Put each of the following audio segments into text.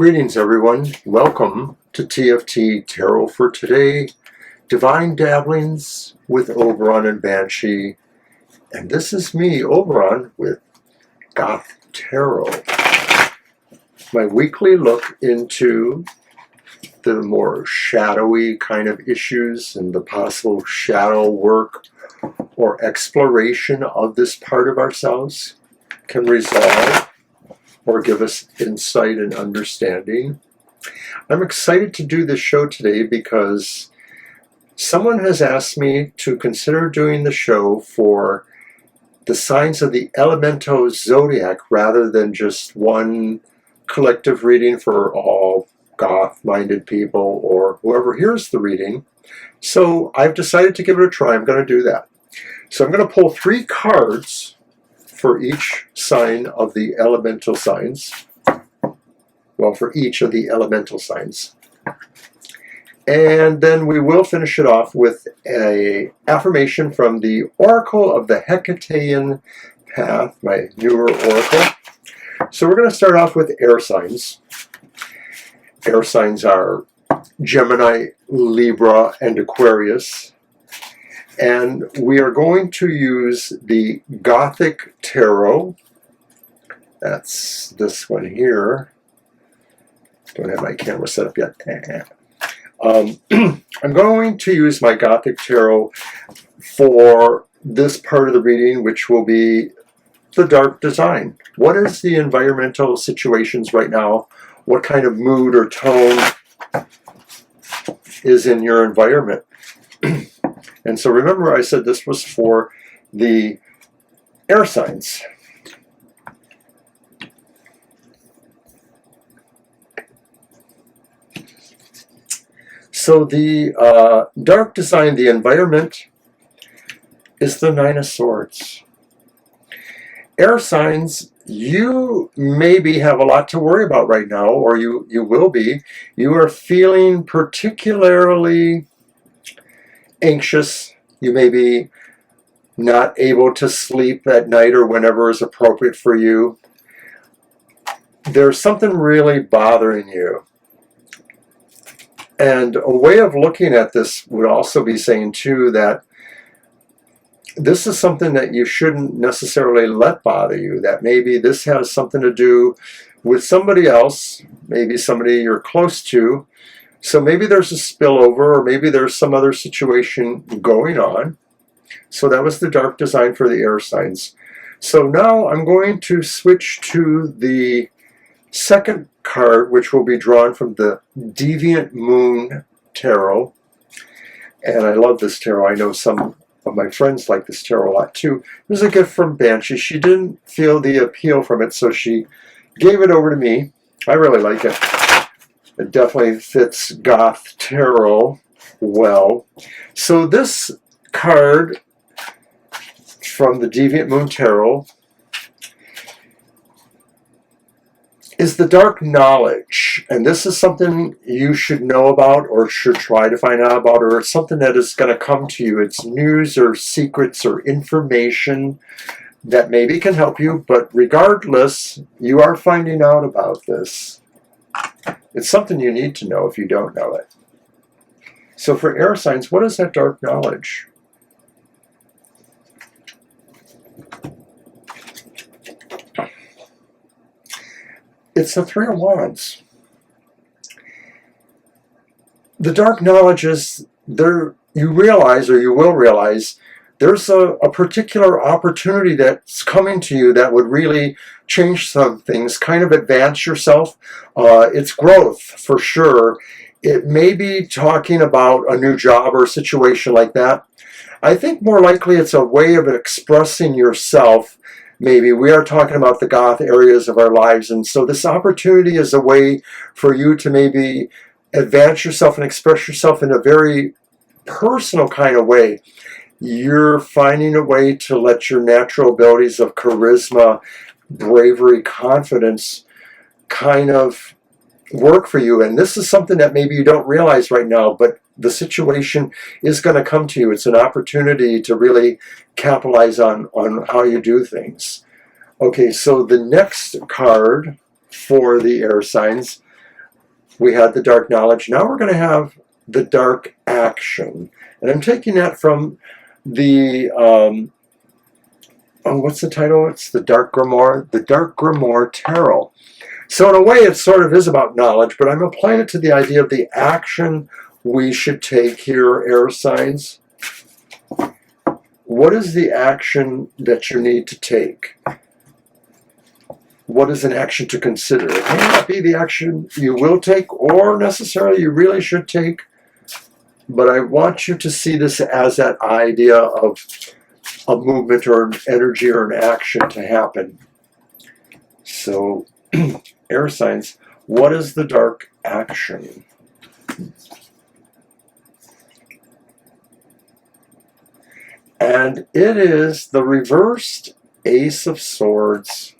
Greetings everyone, welcome to TFT Tarot for today, Divine Dabblings with Oberon and Banshee, and this is me, Oberon, with Goth Tarot. My weekly look into the more shadowy kind of issues and the possible shadow work or exploration of this part of ourselves can resolve or give us insight and understanding. I'm excited to do this show today because someone has asked me to consider doing the show for the signs of the elemental zodiac rather than just one collective reading for all goth-minded people or whoever hears the reading. So I've decided to give it a try. I'm going to do that. So I'm going to pull 3 cards for each sign of the elemental signs. Well, for each of the elemental signs. And then we will finish it off with an affirmation from the Oracle of the Hecatean Path, my newer oracle. So we're going to start off with air signs. Air signs are Gemini, Libra, and Aquarius. And we are going to use the Gothic Tarot. That's this one here. Don't have my camera set up yet. I'm going to use my Gothic Tarot for this part of the reading, which will be the dark design. What is the environmental situations right now? What kind of mood or tone is in your environment? And so remember I said this was for the air signs. So the dark design, the environment, is the 9 of Swords. Air signs, you maybe have a lot to worry about right now, or you will be. You are feeling particularly anxious. You may be not able to sleep at night or whenever is appropriate for you. There's something really bothering you. And a way of looking at this would also be saying too that this is something that you shouldn't necessarily let bother you, that maybe this has something to do with somebody else, maybe somebody you're close to. So maybe there's a spillover, or maybe there's some other situation going on. So that was the dark design for the air signs. So now I'm going to switch to the second card, which will be drawn from the Deviant Moon Tarot. And I love this tarot. I know some of my friends like this tarot a lot too. It was a gift from Banshee. She didn't feel the appeal from it, so she gave it over to me. I really like it. It definitely fits Goth Tarot well. So this card from the Deviant Moon Tarot is the dark knowledge. And this is something you should know about or should try to find out about, or it's something that is going to come to you. It's news or secrets or information that maybe can help you, but regardless, you are finding out about this. It's something you need to know if you don't know it. So for air signs, what is that dark knowledge? It's the 3 of Wands. The dark knowledge is there. You realize, or you will realize, there's a particular opportunity that's coming to you that would really change some things, kind of advance yourself. It's growth for sure. It may be talking about a new job or a situation like that. I think more likely it's a way of expressing yourself. Maybe we are talking about the goth areas of our lives, and so this opportunity is a way for you to maybe advance yourself and express yourself in a very personal kind of way. You're finding a way to let your natural abilities of charisma, bravery, confidence kind of work for you. And this is something that maybe you don't realize right now, but the situation is going to come to you. It's an opportunity to really capitalize on how you do things. Okay, so the next card for the air signs, we had the dark knowledge. Now we're going to have the dark action. And I'm taking that from the, what's the title? It's the Dark Grimoire Tarot. So in a way, it sort of is about knowledge, but I'm applying it to the idea of the action we should take here, air signs. What is the action that you need to take? What is an action to consider? It may not be the action you will take or necessarily you really should take, but I want you to see this as that idea of a movement or an energy or an action to happen. So, air signs, what is the dark action? And it is the reversed Ace of Swords.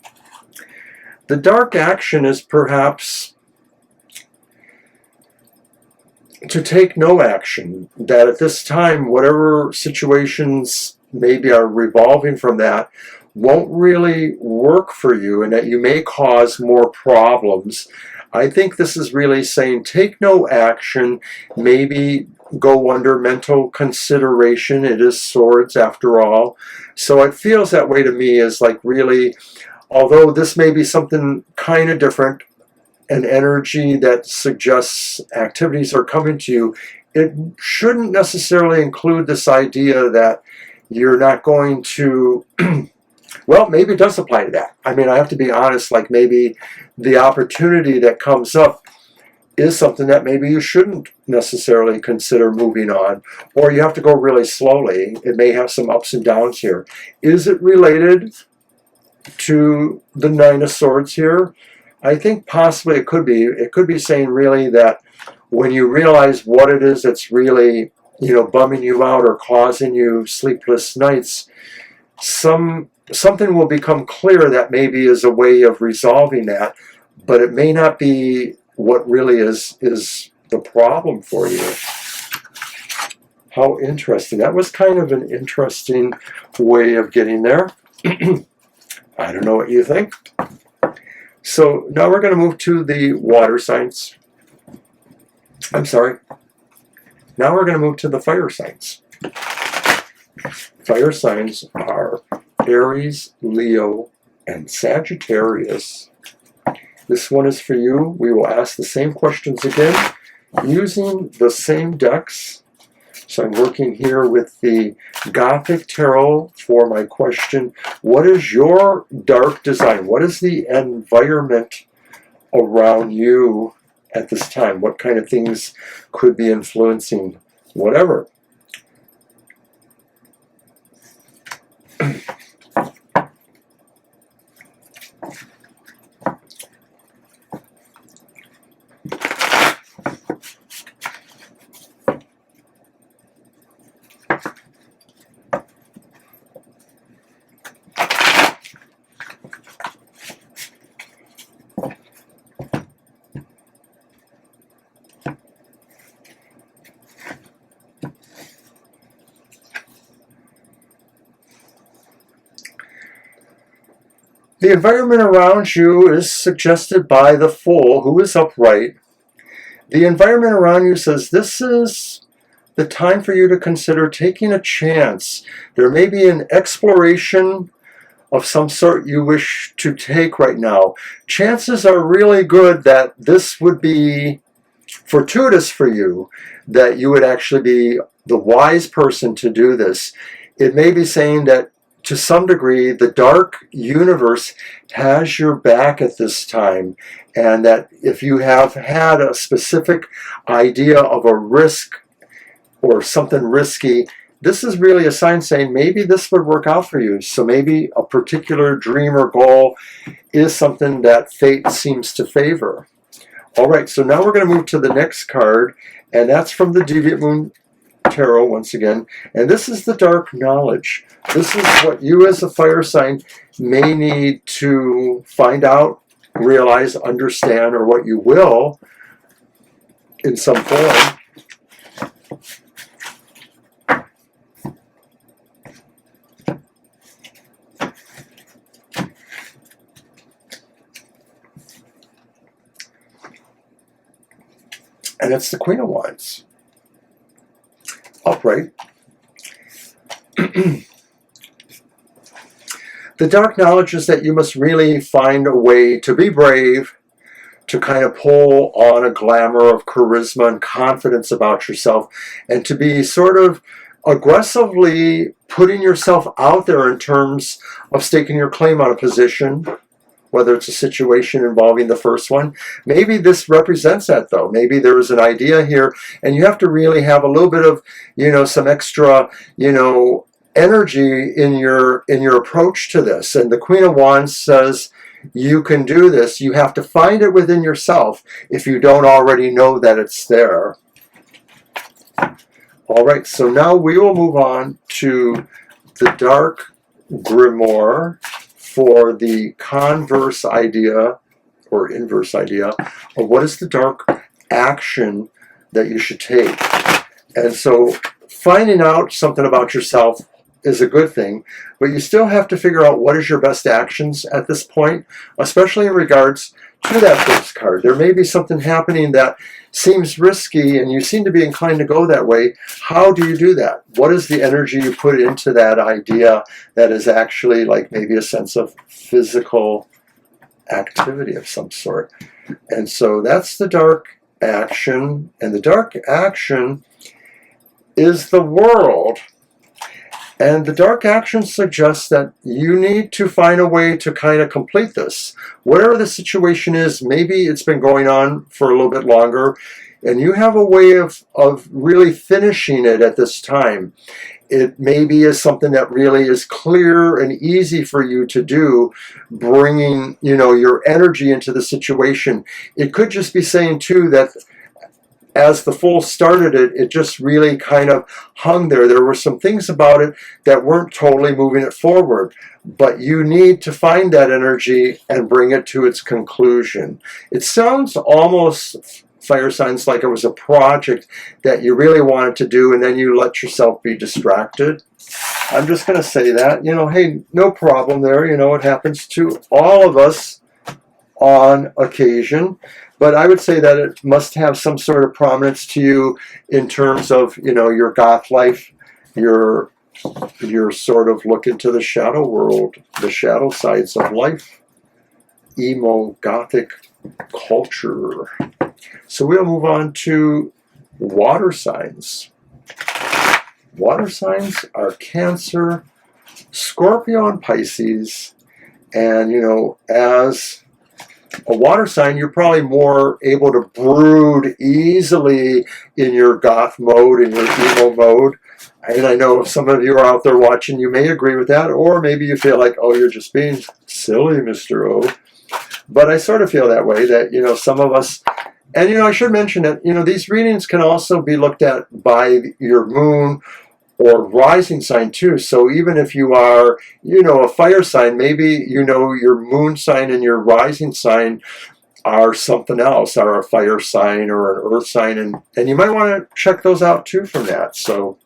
The dark action is perhaps to take no action, that at this time, whatever situations maybe are revolving from that won't really work for you and that you may cause more problems. I think this is really saying take no action, maybe go under mental consideration. It is swords after all. So it feels that way to me, as like really, although this may be something kind of different, an energy that suggests activities are coming to you, it shouldn't necessarily include this idea that you're not going to, well, maybe it does apply to that. I mean, I have to be honest, like maybe the opportunity that comes up is something that maybe you shouldn't necessarily consider moving on, or you have to go really slowly. It may have some ups and downs here. Is it related to the Nine of Swords here? I think possibly it could be. It could be saying really that when you realize what it is that's really, bumming you out or causing you sleepless nights, something will become clear that maybe is a way of resolving that, but it may not be what really is the problem for you. How interesting. That was kind of an interesting way of getting there. I don't know what you think. So now we're going to move to the water signs. I'm sorry. Now we're going to move to the fire signs. Fire signs are Aries, Leo, and Sagittarius. This one is for you. We will ask the same questions again using the same decks. So I'm working here with the Gothic Tarot for my question. What is your dark design? What is the environment around you at this time? What kind of things could be influencing whatever? The environment around you is suggested by the Fool, who is upright. The environment around you says this is the time for you to consider taking a chance. There may be an exploration of some sort you wish to take right now. Chances are really good that this would be fortuitous for you, that you would actually be the wise person to do this. It may be saying that to some degree, the dark universe has your back at this time, and that if you have had a specific idea of a risk or something risky, this is really a sign saying maybe this would work out for you. So maybe a particular dream or goal is something that fate seems to favor. All right, so now we're going to move to the next card, and that's from the Deviant Moon Tarot once again, and this is the dark knowledge. This is what you as a fire sign may need to find out, realize, understand, or what you will in some form. And it's the Queen of Wands. Upright. The dark knowledge is that you must really find a way to be brave, to kind of pull on a glamour of charisma and confidence about yourself, and to be sort of aggressively putting yourself out there in terms of staking your claim on a position, whether it's a situation involving the first one. Maybe this represents that, though. Maybe there is an idea here, and you have to really have a little bit of, some extra, energy in your approach to this. And the Queen of Wands says, you can do this. You have to find it within yourself if you don't already know that it's there. All right, so now we will move on to the dark grimoire for the converse idea or inverse idea of what is the dark action that you should take. And so finding out something about yourself is a good thing, but you still have to figure out what is your best actions at this point, especially in regards to that first card. There may be something happening that seems risky and you seem to be inclined to go that way. How do you do that? What is the energy you put into that idea that is actually like maybe a sense of physical activity of some sort? And so that's the dark action, and the dark action is the world. And the dark action suggests that you need to find a way to kind of complete this. Whatever the situation is, maybe it's been going on for a little bit longer, and you have a way of really finishing it at this time. It maybe is something that really is clear and easy for you to do, bringing, your energy into the situation. It could just be saying, too, that as the Fool started it, it just really kind of hung there. There were some things about it that weren't totally moving it forward, but you need to find that energy and bring it to its conclusion. It sounds almost, fire signs, like it was a project that you really wanted to do, and then you let yourself be distracted. I'm just going to say that, hey, no problem there. It happens to all of us on occasion. But I would say that it must have some sort of prominence to you in terms of, your goth life, your sort of look into the shadow world, the shadow sides of life, emo, gothic culture. So we'll move on to water signs. Water signs are Cancer, Scorpio, and Pisces. And, as a water sign, you're probably more able to brood easily in your goth mode, in your emo mode. And I know if some of you are out there watching, you may agree with that, or maybe you feel like, oh, you're just being silly, Mr. O. But I sort of feel that way, that, some of us, and, I should mention that, these readings can also be looked at by your moon or rising sign too. So even if you are, a fire sign, maybe, your moon sign and your rising sign are something else, are a fire sign or an earth sign. And you might want to check those out too from that. So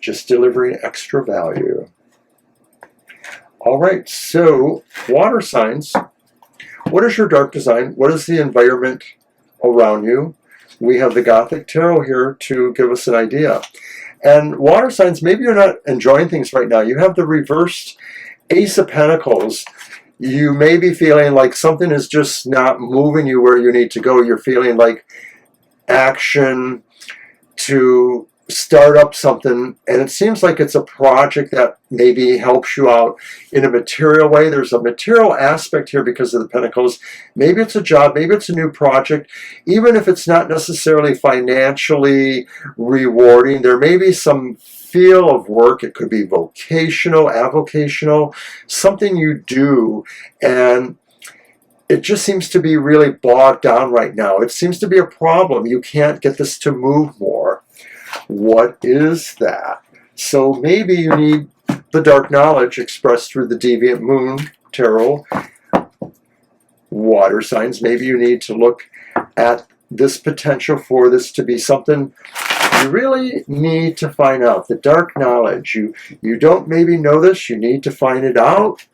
just delivering extra value. All right, so water signs. What is your dark design? What is the environment around you? We have the Gothic Tarot here to give us an idea. And water signs, maybe you're not enjoying things right now. You have the reversed Ace of Pentacles. You may be feeling like something is just not moving you where you need to go. You're feeling like action to start up something, and it seems like it's a project that maybe helps you out in a material way. There's a material aspect here because of the Pentacles. Maybe it's a job, maybe it's a new project. Even if it's not necessarily financially rewarding, there may be some feel of work. It could be vocational, avocational, something you do, and it just seems to be really bogged down right now. It seems to be a problem. You can't get this to move more. What is that? So maybe you need the dark knowledge expressed through the Deviant Moon Tarot. Water signs, maybe you need to look at this potential for this to be something you really need to find out. The dark knowledge. You don't maybe know this. You need to find it out.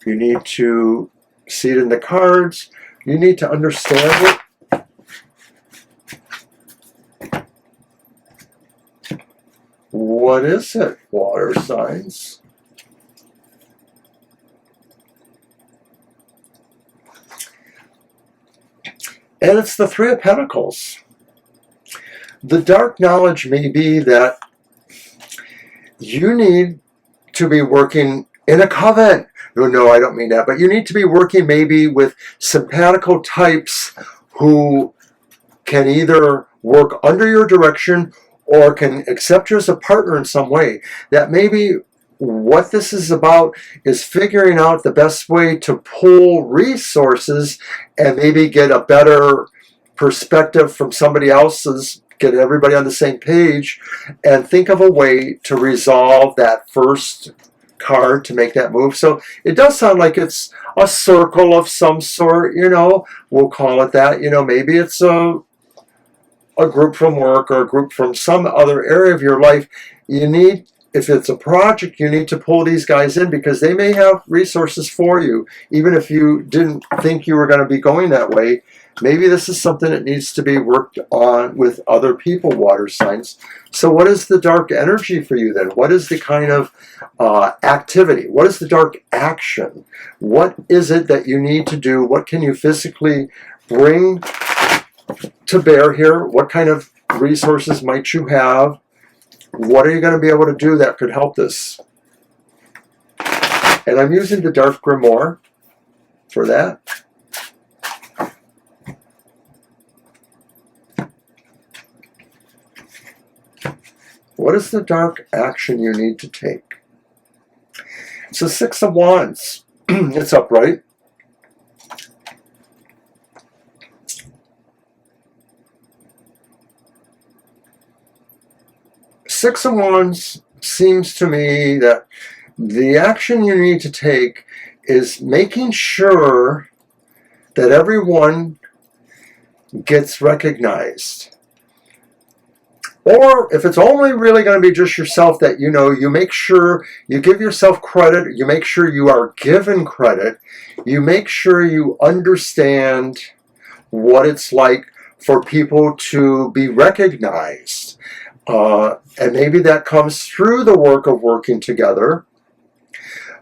You need to see it in the cards. You need to understand it. What is it, water signs? And it's the Three of Pentacles. The dark knowledge may be that you need to be working in a coven. No, I don't mean that. But you need to be working maybe with simpatico types who can either work under your direction or can accept you as a partner in some way. That maybe what this is about is figuring out the best way to pull resources and maybe get a better perspective from somebody else's, get everybody on the same page, and think of a way to resolve that first card to make that move. So it does sound like it's a circle of some sort, we'll call it that. Maybe it's a group from work or a group from some other area of your life. If it's a project, you need to pull these guys in because they may have resources for you. Even if you didn't think you were going to be going that way, maybe this is something that needs to be worked on with other people, water signs. So what is the dark energy for you then? What is the kind of activity? What is the dark action? What is it that you need to do? What can you physically bring to bear here? What kind of resources might you have? What are you going to be able to do that could help this? And I'm using the Dark Grimoire for that. What is the dark action you need to take? It's the Six of Wands. It's upright. Six of Wands seems to me that the action you need to take is making sure that everyone gets recognized. Or if it's only really going to be just yourself, that you make sure you give yourself credit, you make sure you are given credit, you make sure you understand what it's like for people to be recognized. And maybe that comes through the work of working together.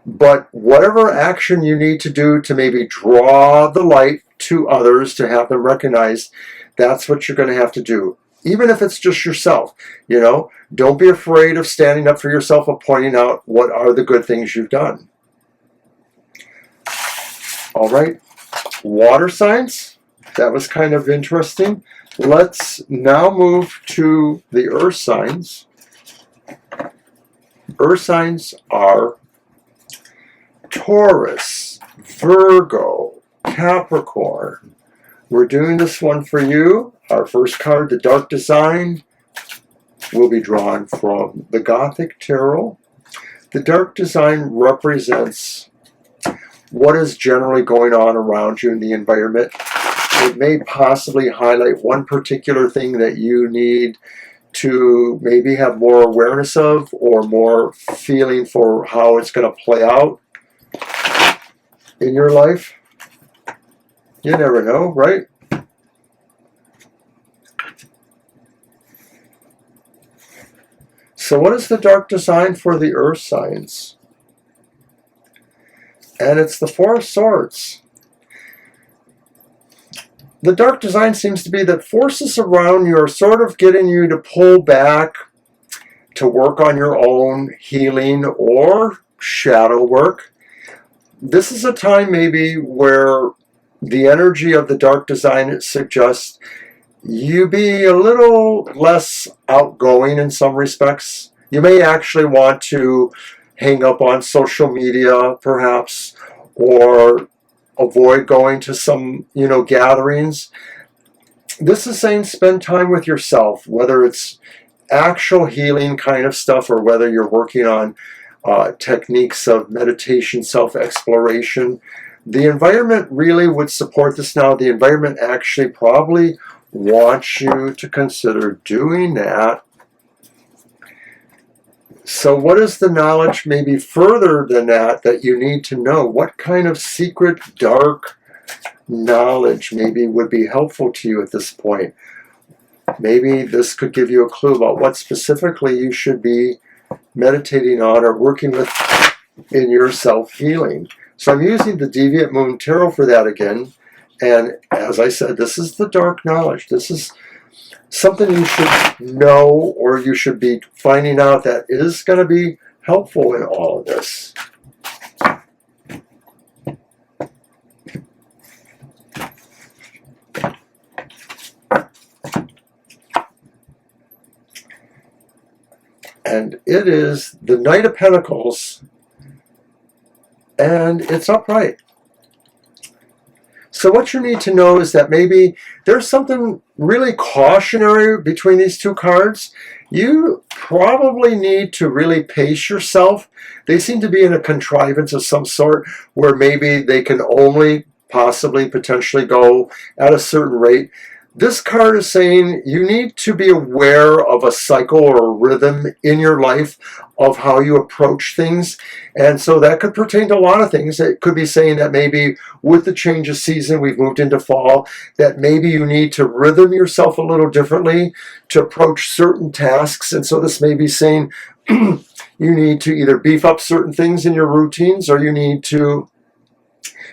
But whatever action you need to do to maybe draw the light to others, to have them recognized, that's what you're going to have to do. Even if it's just yourself, don't be afraid of standing up for yourself and pointing out what are the good things you've done. All right, water signs. That was kind of interesting. Let's now move to the earth signs. Earth signs are Taurus, Virgo, Capricorn. We're doing this one for you. Our first card, the Dark Design, will be drawn from the Gothic Tarot. The Dark Design represents what is generally going on around you in the environment. It may possibly highlight one particular thing that you need to maybe have more awareness of or more feeling for how it's going to play out in your life. You never know, right? So what is the Dark Design for the earth signs? And it's the Four of Swords. The Dark Design seems to be that forces around you are sort of getting you to pull back, to work on your own healing or shadow work. This is a time maybe where the energy of the Dark Design suggests you be a little less outgoing in some respects. You may actually want to hang up on social media, perhaps, or avoid going to some, gatherings. This is saying spend time with yourself, whether it's actual healing kind of stuff or whether you're working on techniques of meditation, self-exploration. The environment really would support this now. The environment actually probably wants you to consider doing that. So what is the knowledge maybe further than that you need to know? What kind of secret, dark knowledge maybe would be helpful to you at this point? maybe this could give you a clue about what specifically you should be meditating on or working with in your self-healing. So I'm using the Deviant Moon Tarot for that again. And as I said, this is the dark knowledge. This is something you should know, or you should be finding out that is going to be helpful in all of this. And it is the Knight of Pentacles, and it's upright. So what you need to know is that maybe there's something really cautionary between these two cards. You probably need to really pace yourself. They seem to be in a contrivance of some sort where maybe they can only possibly potentially go at a certain rate. This card is saying you need to be aware of a cycle or a rhythm in your life of how you approach things. And so that could pertain to a lot of things. It could be saying that maybe with the change of season, we've moved into fall, that maybe you need to rhythm yourself a little differently to approach certain tasks. And so this may be saying you need to either beef up certain things in your routines, or you need to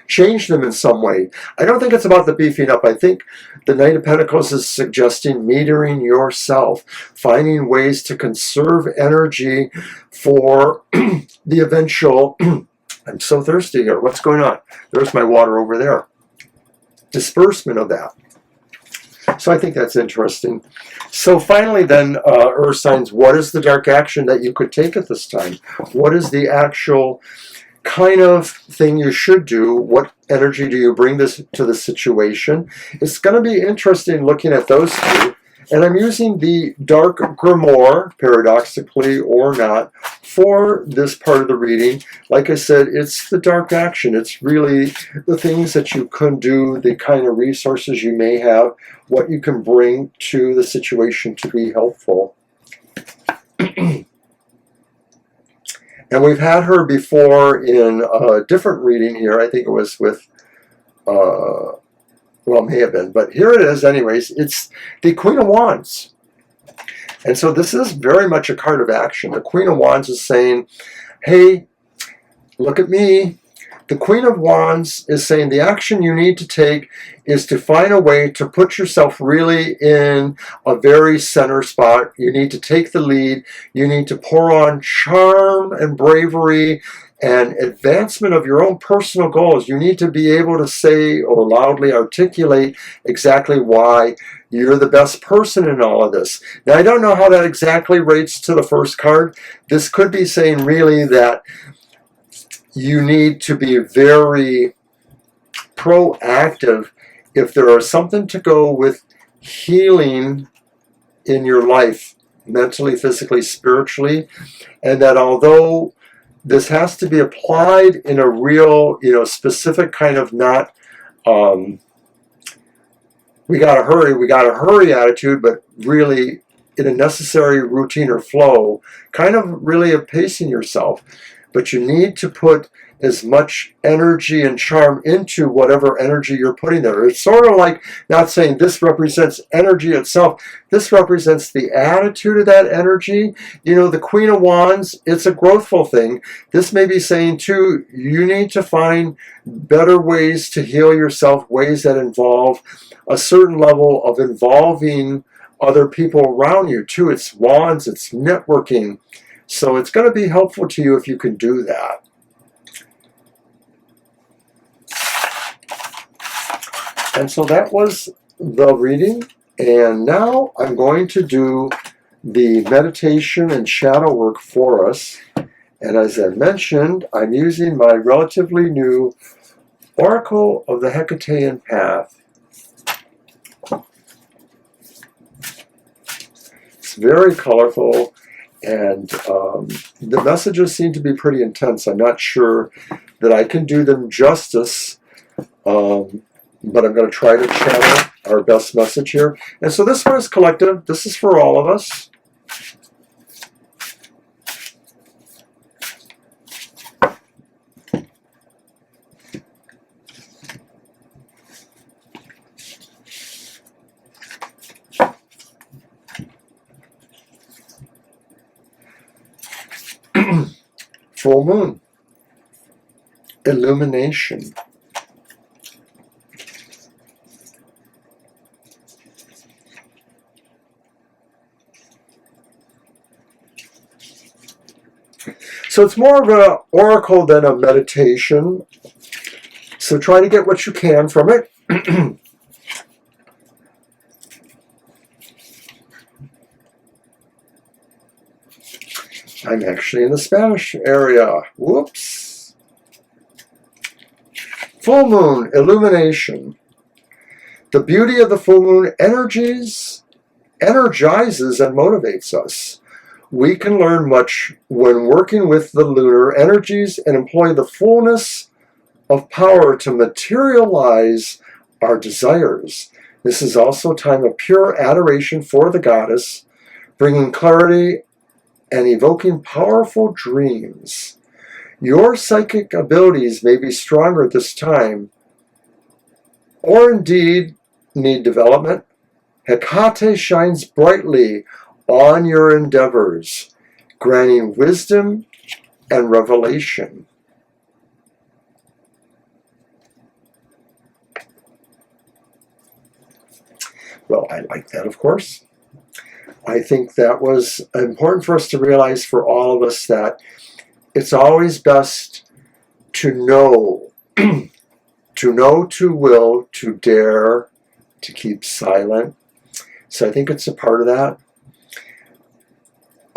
change them in some way. I don't think it's about the beefing up. I think the Knight of Pentacles is suggesting metering yourself, finding ways to conserve energy for the eventual, I'm so thirsty here, what's going on? There's my water over there. Disbursement of that. So I think that's interesting. So finally then, Earth signs, what is the dark action that you could take at this time? What is the actual kind of thing you should do? What energy do you bring this to the situation? It's going to be interesting looking at those two. And I'm using the Dark Grimoire, paradoxically or not, for this part of the reading. Like I said, it's the dark action. It's really the things that you can do, the kind of resources you may have, what you can bring to the situation to be helpful. And we've had her before in a different reading here. I think it was with, well, it may have been, but here it is anyways. It's the Queen of Wands. And so this is very much a card of action. The Queen of Wands is saying, hey, look at me. The Queen of Wands is saying the action you need to take is to find a way to put yourself really in a very center spot. You need to take the lead. You need to pour on charm and bravery and advancement of your own personal goals. You need to be able to say or loudly articulate exactly why you're the best person in all of this. Now, I don't know how that exactly relates to the first card. This could be saying really that you need to be very proactive if there is something to go with healing in your life, mentally, physically, spiritually, and that although this has to be applied in a real, specific kind of not, we gotta hurry attitude, but really in a necessary routine or flow, kind of really of pacing yourself. But you need to put as much energy and charm into whatever energy you're putting there. It's sort of like not saying this represents energy itself. This represents the attitude of that energy. The Queen of Wands, it's a growthful thing. This may be saying, too, you need to find better ways to heal yourself, ways that involve a certain level of involving other people around you, too. It's wands, it's networking. So it's going to be helpful to you if you can do that. And so that was the reading. And now I'm going to do the meditation and shadow work for us. And as I mentioned, I'm using my relatively new Oracle of the Hecatean Path. It's very colorful. And the messages seem to be pretty intense. I'm not sure that I can do them justice, but I'm going to try to channel our best message here. And so this one is collective. This is for all of us. Full moon. Illumination. So it's more of an oracle than a meditation. So try to get what you can from it. I'm actually in the Spanish area. Whoops. Full moon, illumination. The beauty of the full moon energizes and motivates us. We can learn much when working with the lunar energies and employ the fullness of power to materialize our desires. This is also a time of pure adoration for the goddess, bringing clarity and evoking powerful dreams. Your psychic abilities may be stronger at this time, or indeed need development. Hecate shines brightly on your endeavors, granting wisdom and revelation. Well, I like that, of course. I think that was important for us to realize, for all of us, that it's always best to know, to will, to dare, to keep silent. So I think it's a part of that.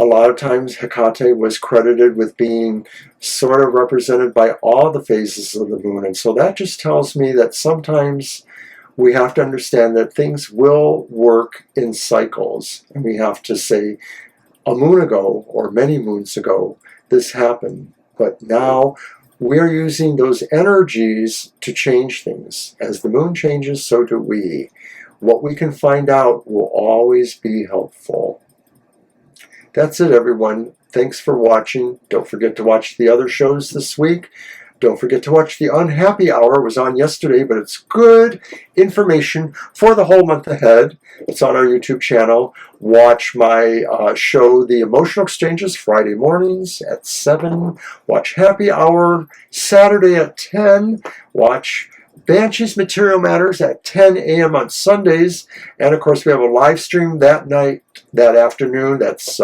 A lot of times Hecate was credited with being sort of represented by all the phases of the moon. And so that just tells me that sometimes we have to understand that things will work in cycles. And we have to say, a moon ago or many moons ago, this happened. But now we're using those energies to change things. As the moon changes, so do we. What we can find out will always be helpful. That's it, everyone. Thanks for watching. Don't forget to watch the other shows this week. Don't forget to watch the Unhappy Hour. It was on yesterday, but it's good information for the whole month ahead. It's on our YouTube channel. Watch my show, The Emotional Exchanges, Friday mornings at 7. Watch Happy Hour Saturday at 10. Watch Banshee's Material Matters at 10 a.m. on Sundays. And, of course, we have a live stream that night, that afternoon. That's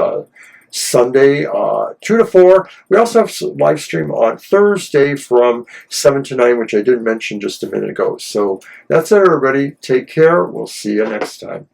Sunday, 2 to 4. We also have a live stream on Thursday from 7 to 9, which I did mention just a minute ago. So that's it, everybody. Take care. We'll see you next time.